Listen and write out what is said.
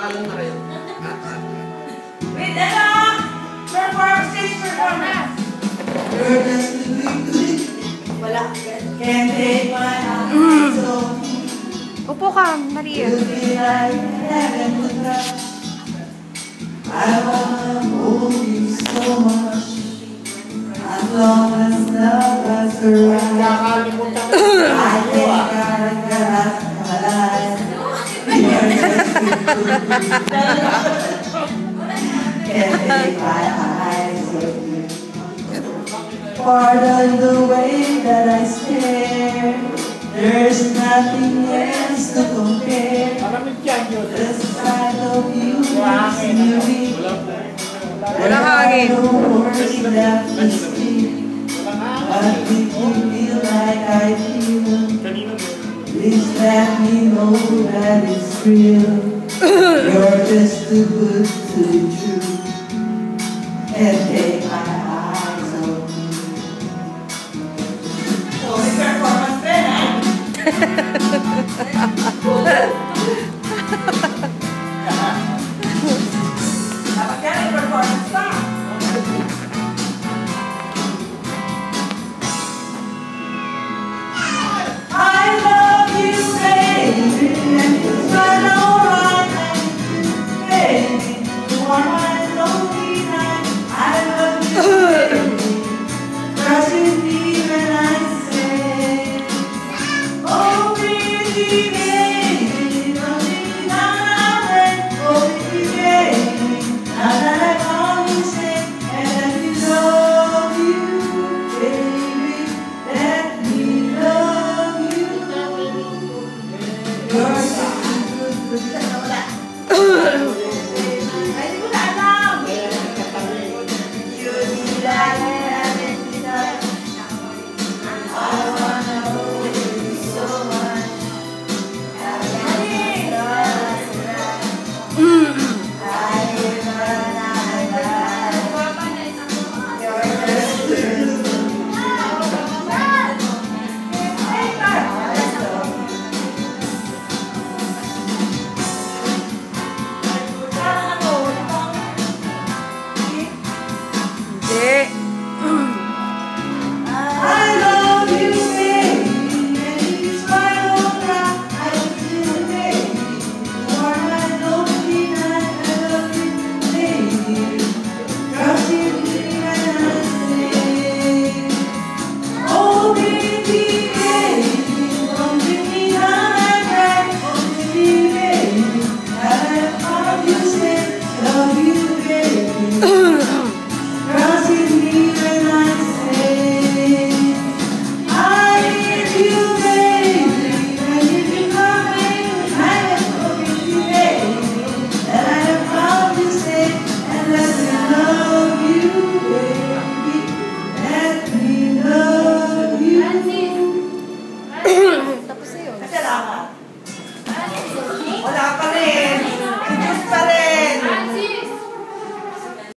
Makalong na kayo. Wait, ano? Stage performance. You're just too weak. Wala. Can't take my eyes off you. Upo ka, Maria. You'll be like heaven with us. I wanna hold you so much. As long as love has arrived, I think I got alive. You're just too good. Can't take my eyes off you. Pardon the way that I stare. There's nothing else to compare. The sight of you makes me weak. Walang hangin. No words left to speak. But if you feel like I feel, please let me know that it's real. You're just too good to be true.